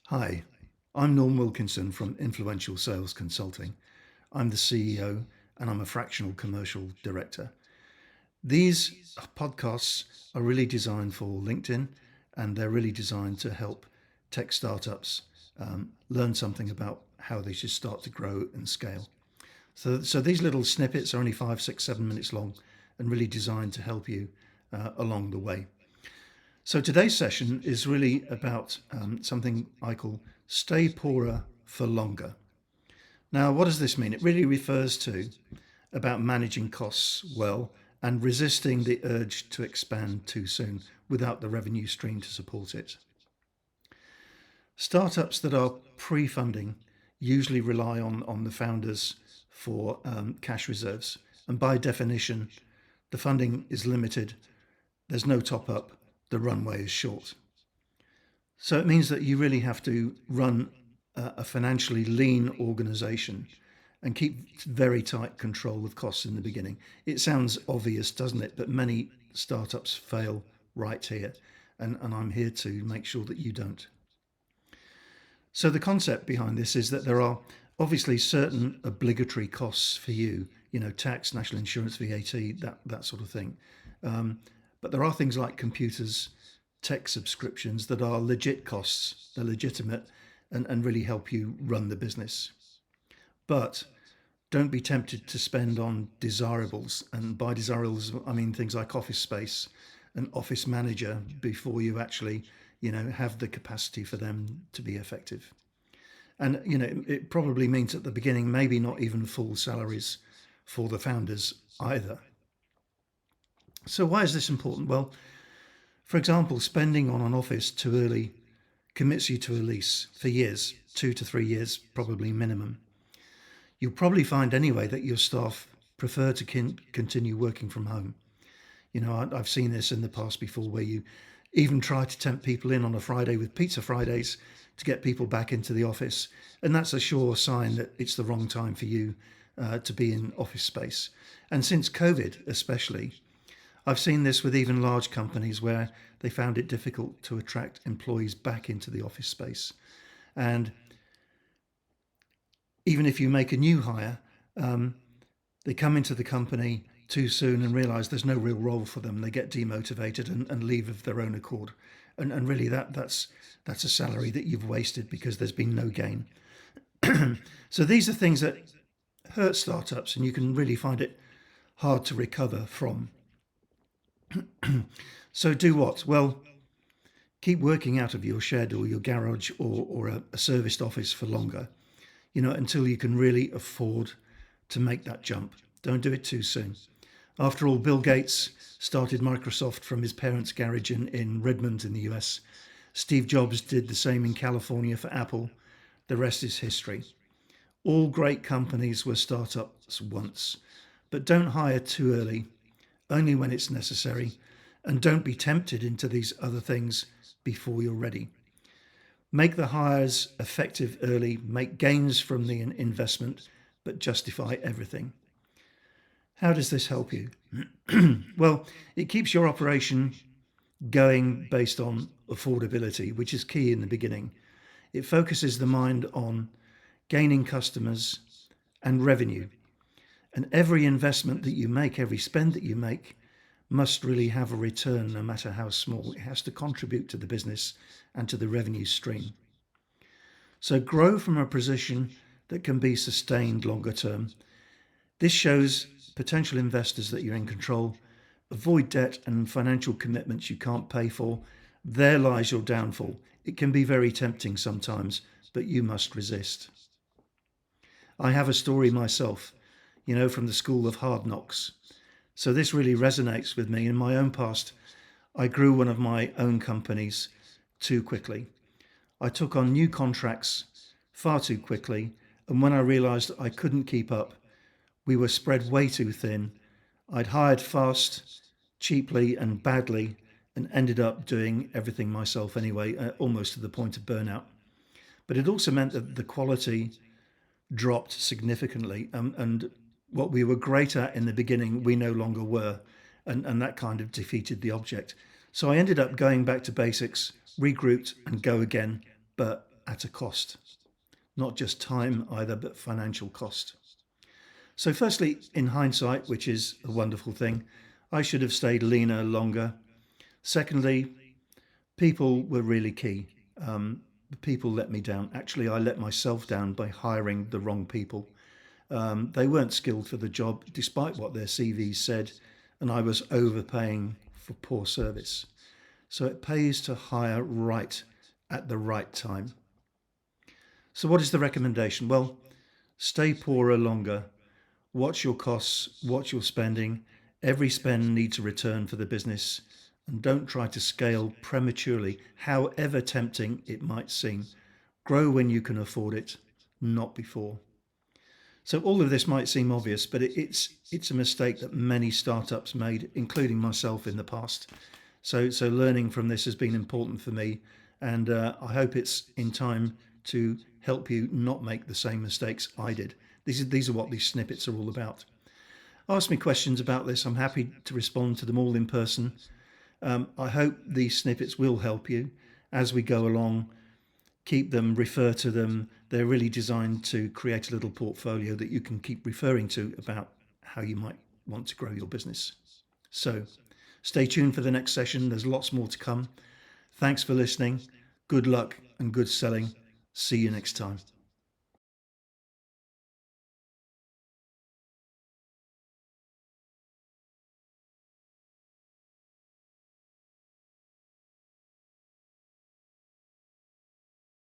Hi, I'm Norm Wilkinson from Influential Sales Consulting. I'm the CEO and I'm a fractional commercial director. These podcasts are really designed for LinkedIn and they're really designed to help tech startups learn something about how they should start to grow and scale. So these little snippets are only 5, 6, 7 minutes long and really designed to help you along the way. So today's session is really about something I call stay poorer for longer. Now, what does this mean? It really refers to about managing costs well and resisting the urge to expand too soon without the revenue stream to support it. Startups that are pre-funding usually rely on the founders for cash reserves. And by definition, the funding is limited. There's no top up. The runway is short. So it means that you really have to run a financially lean organization and keep very tight control of costs in the beginning. It sounds obvious, doesn't it? But many startups fail right here. And I'm here to make sure that you don't. So the concept behind this is that there are obviously certain obligatory costs for you, tax, national insurance, VAT, that sort of thing. But there are things like computers, tech subscriptions that are legit costs. They're legitimate and really help you run the business. But don't be tempted to spend on desirables. And by desirables, I mean things like office space and office manager before you actually, have the capacity for them to be effective. And, it probably means at the beginning, maybe not even full salaries for the founders either. So why is this important? Well, for example, spending on an office too early commits you to a lease for years, 2 to 3 years, probably minimum. You'll probably find anyway that your staff prefer to continue working from home. I've seen this in the past before where you even try to tempt people in on a Friday with Pizza Fridays to get people back into the office. And that's a sure sign that it's the wrong time for you to be in office space. And since COVID, especially, I've seen this with even large companies where they found it difficult to attract employees back into the office space. And even if you make a new hire, they come into the company too soon and realize there's no real role for them. They get demotivated and leave of their own accord. And really that's a salary that you've wasted because there's been no gain. So these are things that hurt startups and you can really find it hard to recover from. So do what? Well, keep working out of your shed or your garage or a serviced office for longer, until you can really afford to make that jump. Don't do it too soon. After all, Bill Gates started Microsoft from his parents' garage in Redmond in the US. Steve Jobs did the same in California for Apple. The rest is history. All great companies were startups once, but don't hire too early, only when it's necessary, and don't be tempted into these other things before you're ready. Make the hires effective early, make gains from the investment, but justify everything. How does this help you? Well, it keeps your operation going based on affordability, which is key in the beginning. It focuses the mind on gaining customers and revenue. And every investment that you make, every spend that you make, must really have a return, no matter how small. It has to contribute to the business and to the revenue stream. So grow from a position that can be sustained longer term. This shows potential investors that you're in control. Avoid debt and financial commitments you can't pay for. There lies your downfall. It can be very tempting sometimes, but you must resist. I have a story myself, from the school of hard knocks. So this really resonates with me. In my own past, I grew one of my own companies too quickly. I took on new contracts far too quickly. And when I realized I couldn't keep up, we were spread way too thin. I'd hired fast, cheaply, and badly, and ended up doing everything myself anyway, almost to the point of burnout. But it also meant that the quality dropped significantly. And what we were great at in the beginning, we no longer were. And that kind of defeated the object. So I ended up going back to basics, regrouped, and go again, but at a cost, not just time either, but financial cost. So firstly, in hindsight, which is a wonderful thing, I should have stayed leaner longer. Secondly, people were really key. People let me down. Actually, I let myself down by hiring the wrong people. They weren't skilled for the job, despite what their CVs said, and I was overpaying for poor service. So it pays to hire right at the right time. So, what is the recommendation? Well, stay poorer longer. Watch your costs, watch your spending. Every spend needs a return for the business. And don't try to scale prematurely, however tempting it might seem. Grow when you can afford it, not before. So all of this might seem obvious, but it's a mistake that many startups made, including myself in the past. So learning from this has been important for me, and I hope it's in time to help you not make the same mistakes I did. These are what these snippets are all about. Ask me questions about this. I'm happy to respond to them all in person. I hope these snippets will help you as we go along. Keep them, refer to them. They're really designed to create a little portfolio that you can keep referring to about how you might want to grow your business. So stay tuned for the next session. There's lots more to come. Thanks for listening. Good luck and good selling. See you next time.